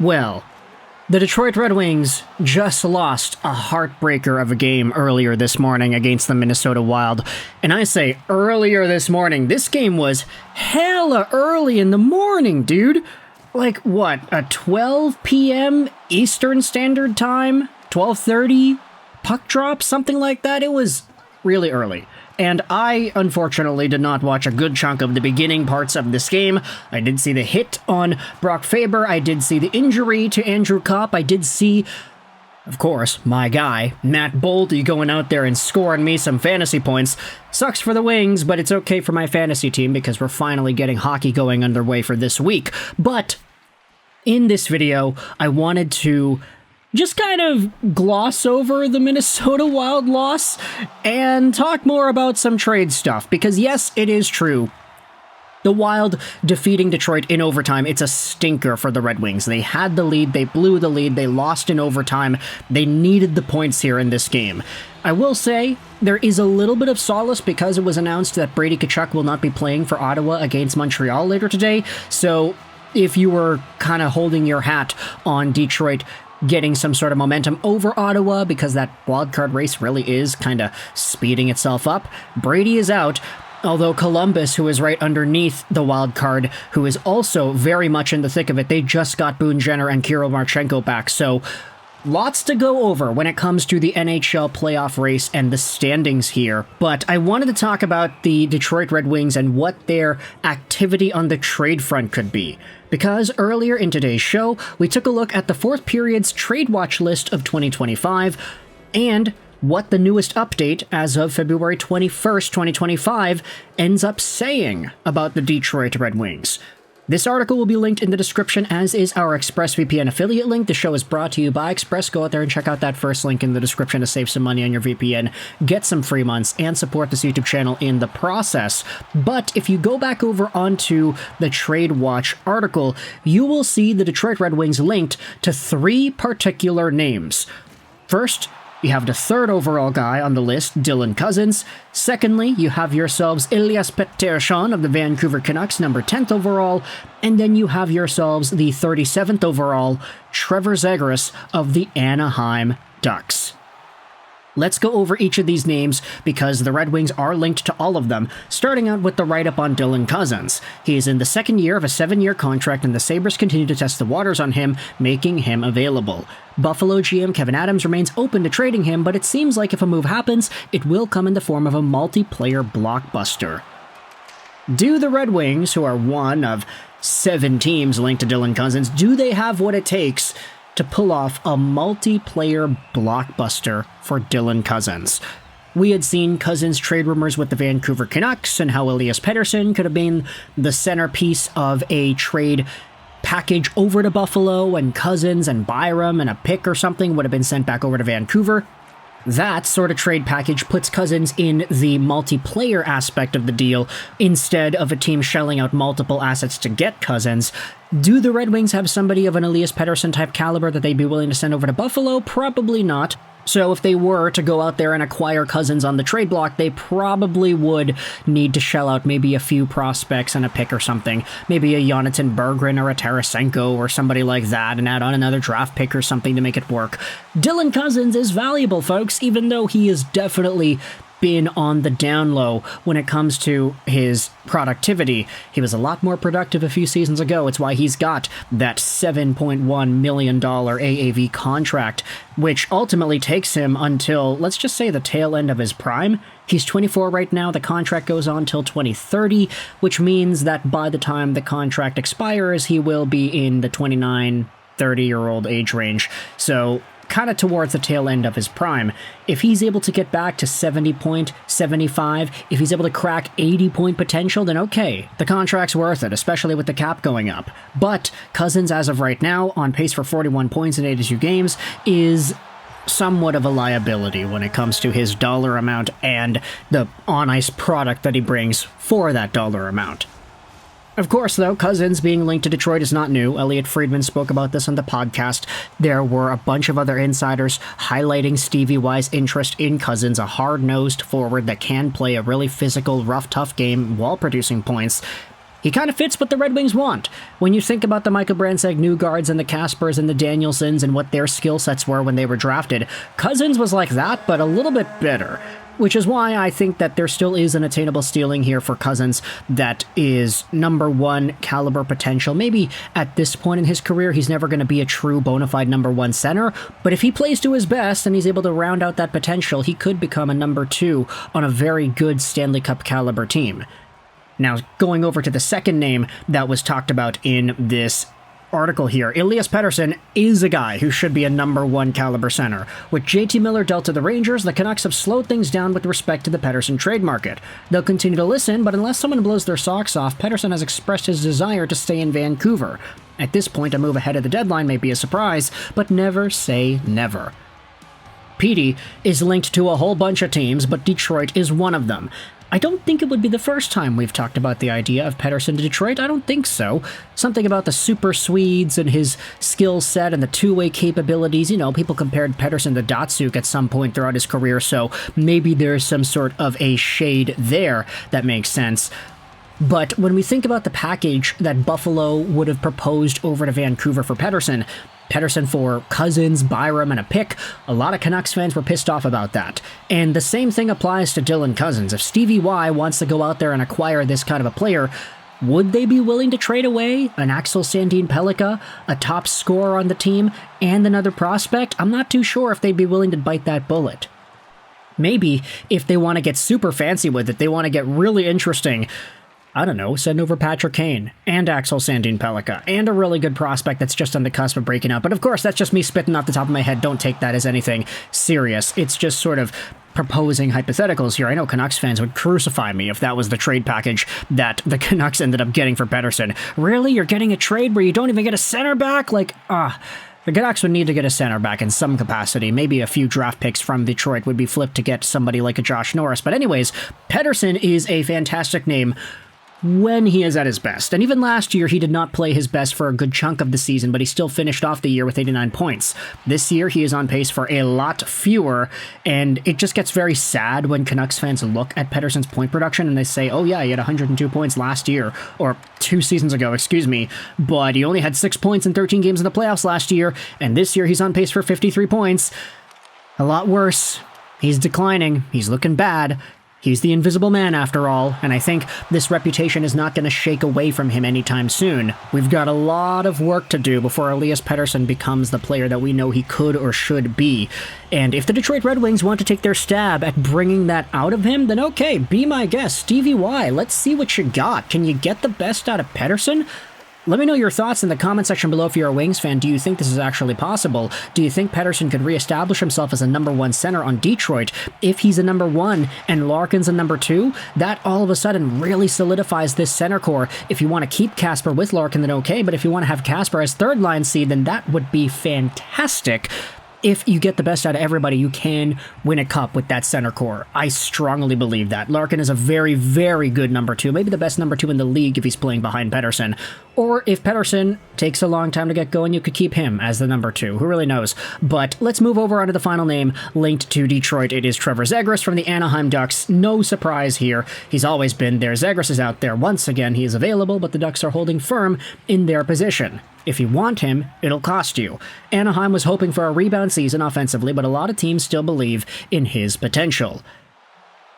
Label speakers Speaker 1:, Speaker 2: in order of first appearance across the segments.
Speaker 1: Well, the Detroit Red Wings just lost a heartbreaker of a game earlier this morning against the Minnesota Wild. And I say earlier this morning, this game was hella early in the morning, dude. Like, what, a 12 p.m. Eastern Standard Time? 12:30 puck drop? Something like that? It was really early. And I, unfortunately, did not watch a good chunk of the beginning parts of this game. I did see the hit on Brock Faber. I did see the injury to Andrew Kopp. I did see, of course, my guy, Matt Boldy, going out there and scoring me some fantasy points. Sucks for the Wings, but it's okay for my fantasy team because we're finally getting hockey going underway for this week. But in this video, I wanted to just kind of gloss over the Minnesota Wild loss and talk more about some trade stuff, because yes, it is true. The Wild defeating Detroit in overtime, it's a stinker for the Red Wings. They had the lead, they blew the lead, they lost in overtime. They needed the points here in this game. I will say, there is a little bit of solace because it was announced that Brady Tkachuk will not be playing for Ottawa against Montreal later today, so if you were kind of holding your hat on Detroit getting some sort of momentum over Ottawa because that wildcard race really is kind of speeding itself up, Brady is out, although Columbus, who is right underneath the wildcard, who is also very much in the thick of it, they just got Boone Jenner and Kirill Marchenko back, so lots to go over when it comes to the NHL playoff race and the standings here, but I wanted to talk about the Detroit Red Wings and what their activity on the trade front could be. Because earlier in today's show, we took a look at the fourth period's trade watch list of 2025 and what the newest update as of February 21st, 2025 ends up saying about the Detroit Red Wings. This article will be linked in the description, as is our ExpressVPN affiliate link. The show is brought to you by Express. Go out there and check out that first link in the description to save some money on your VPN, get some free months, and support this YouTube channel in the process. But if you go back over onto the Trade Watch article, you will see the Detroit Red Wings linked to three particular names. First, you have the third overall guy on the list, Dylan Cozens. Secondly, you have yourselves Elias Pettersson of the Vancouver Canucks, number 10th overall. And then you have yourselves the 37th overall, Trevor Zegras of the Anaheim Ducks. Let's go over each of these names because the Red Wings are linked to all of them, starting out with the write-up on Dylan Cozens. He is in the second year of a 7-year contract, and the Sabres continue to test the waters on him, making him available. Buffalo GM Kevin Adams remains open to trading him, but it seems like if a move happens, it will come in the form of a multiplayer blockbuster. Do the Red Wings, who are one of 7 teams linked to Dylan Cozens, do they have what it takes to pull off a multiplayer blockbuster for Dylan Cozens? We had seen Cozens trade rumors with the Vancouver Canucks and how Elias Pettersson could have been the centerpiece of a trade package over to Buffalo, and Cozens and Byram and a pick or something would have been sent back over to Vancouver. That sort of trade package puts Cozens in the multiplayer aspect of the deal instead of a team shelling out multiple assets to get Cozens. Do the Red Wings have somebody of an Elias Pettersson type caliber that they'd be willing to send over to Buffalo? Probably not. So if they were to go out there and acquire Cozens on the trade block, they probably would need to shell out maybe a few prospects and a pick or something. Maybe a Jonathan Berggren or a Tarasenko or somebody like that, and add on another draft pick or something to make it work. Dylan Cozens is valuable, folks, even though he is definitely been on the down low when it comes to his productivity. He was a lot more productive a few seasons ago. It's why he's got that $7.1 million AAV contract, which ultimately takes him until, let's just say, the tail end of his prime. He's 24 right now. The contract goes on till 2030, which means that by the time the contract expires, he will be in the 29, 30-year-old age range. So kind of towards the tail end of his prime. If he's able to get back to 70 point, 75, if he's able to crack 80 point potential, then okay, the contract's worth it, especially with the cap going up. But Cozens, as of right now, on pace for 41 points in 82 games, is somewhat of a liability when it comes to his dollar amount and the on-ice product that he brings for that dollar amount. Of course, though, Cozens being linked to Detroit is not new. Elliot Friedman spoke about this on the podcast. There were a bunch of other insiders highlighting Stevie Y's interest in Cozens, a hard-nosed forward that can play a really physical, rough, tough game while producing points. He kind of fits what the Red Wings want. When you think about the Michael Brandsegg-Newgards and the Kaspers and the Danielsons and what their skill sets were when they were drafted, Cozens was like that, but a little bit better. Which is why I think that there still is an attainable ceiling here for Cozens that is number one caliber potential. Maybe at this point in his career, he's never going to be a true bona fide number one center, but if he plays to his best and he's able to round out that potential, he could become a number two on a very good Stanley Cup caliber team. Now, going over to the second name that was talked about in this article here, Elias Pettersson is a guy who should be a number one caliber center. With JT Miller dealt to the Rangers, the Canucks have slowed things down with respect to the Pettersson trade market. They'll continue to listen, but unless someone blows their socks off, Pettersson has expressed his desire to stay in Vancouver. At this point, a move ahead of the deadline may be a surprise, but never say never. Petey is linked to a whole bunch of teams, but Detroit is one of them. I don't think it would be the first time we've talked about the idea of Pettersson to Detroit. I don't think so. Something about the super Swedes and his skill set and the two-way capabilities. You know, people compared Pettersson to Datsuk at some point throughout his career, so maybe there's some sort of a shade there that makes sense. But when we think about the package that Buffalo would have proposed over to Vancouver for Pettersson for Cozens, Byram, and a pick, a lot of Canucks fans were pissed off about that. And the same thing applies to Dylan Cozens. If Stevie Y wants to go out there and acquire this kind of a player, would they be willing to trade away an Axel Sandin Pellikka, a top scorer on the team, and another prospect? I'm not too sure if they'd be willing to bite that bullet. Maybe if they want to get super fancy with it, they want to get really interesting, I don't know, send over Patrick Kane and Axel Sandin Pellikka and a really good prospect that's just on the cusp of breaking out. But of course, that's just me spitting off the top of my head. Don't take that as anything serious. It's just sort of proposing hypotheticals here. I know Canucks fans would crucify me if that was the trade package that the Canucks ended up getting for Pettersson. Really? You're getting a trade where you don't even get a center back? The Canucks would need to get a center back in some capacity. Maybe a few draft picks from Detroit would be flipped to get somebody like a Josh Norris. But anyways, Pettersson is a fantastic name when he is at his best. And even last year, he did not play his best for a good chunk of the season, but he still finished off the year with 89 points. This year, he is on pace for a lot fewer, and it just gets very sad when Canucks fans look at Pettersson's point production and they say, oh yeah, he had 102 points last year, or 2 seasons ago, but he only had 6 points in 13 games in the playoffs last year, and this year he's on pace for 53 points. A lot worse. He's declining. He's looking bad. He's the invisible man after all, and I think this reputation is not going to shake away from him anytime soon. We've got a lot of work to do before Elias Pettersson becomes the player that we know he could or should be. And if the Detroit Red Wings want to take their stab at bringing that out of him, then okay, be my guest, Stevie Y. Let's see what you got. Can you get the best out of Pettersson? Let me know your thoughts in the comment section below if you're a Wings fan. Do you think this is actually possible? Do you think Pettersson could reestablish himself as a number one center on Detroit? If he's a number one and Larkin's a number two, that all of a sudden really solidifies this center core. If you want to keep Kasper with Larkin, then okay, but if you want to have Kasper as third line C, then that would be fantastic. If you get the best out of everybody, you can win a cup with that center core. I strongly believe that. Larkin is a very, very good number two, maybe the best number two in the league if he's playing behind Pettersson. Or if Pettersson takes a long time to get going, you could keep him as the number two. Who really knows? But let's move over onto the final name linked to Detroit. It is Trevor Zegras from the Anaheim Ducks. No surprise here. He's always been there. Zegras is out there. Once again, he is available, but the Ducks are holding firm in their position. If you want him, it'll cost you. Anaheim was hoping for a rebound season offensively, but a lot of teams still believe in his potential.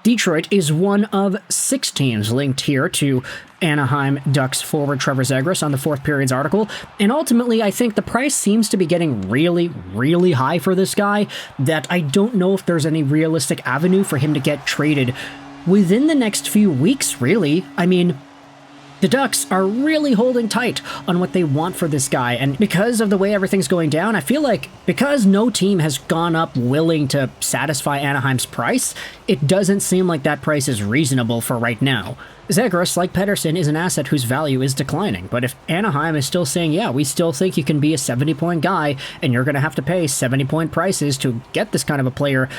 Speaker 1: Detroit is one of 6 teams linked here to Anaheim Ducks forward Trevor Zegras on the Fourth Period's article, and ultimately I think the price seems to be getting really, really high for this guy, that I don't know if there's any realistic avenue for him to get traded within the next few weeks, really. I mean, the Ducks are really holding tight on what they want for this guy, and because of the way everything's going down, I feel like because no team has gone up willing to satisfy Anaheim's price, it doesn't seem like that price is reasonable for right now. Zegras, like Pettersson, is an asset whose value is declining, but if Anaheim is still saying, yeah, we still think you can be a 70-point guy, and you're going to have to pay 70-point prices to get this kind of a player,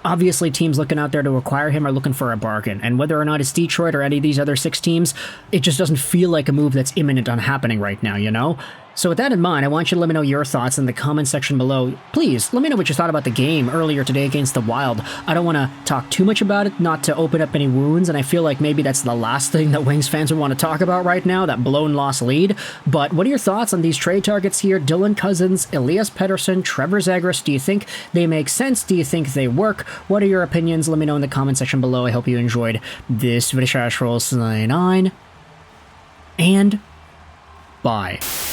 Speaker 1: obviously, teams looking out there to acquire him are looking for a bargain, and whether or not it's Detroit or any of these other 6 teams, it just doesn't feel like a move that's imminent on happening right now, you know? So with that in mind, I want you to let me know your thoughts in the comment section below. Please, let me know what you thought about the game earlier today against the Wild. I don't want to talk too much about it, not to open up any wounds, and I feel like maybe that's the last thing that Wings fans would want to talk about right now, that blown loss lead. But what are your thoughts on these trade targets here? Dylan Cozens, Elias Pettersson, Trevor Zegras. Do you think they make sense? Do you think they work? What are your opinions? Let me know in the comment section below. I hope you enjoyed this video. And bye.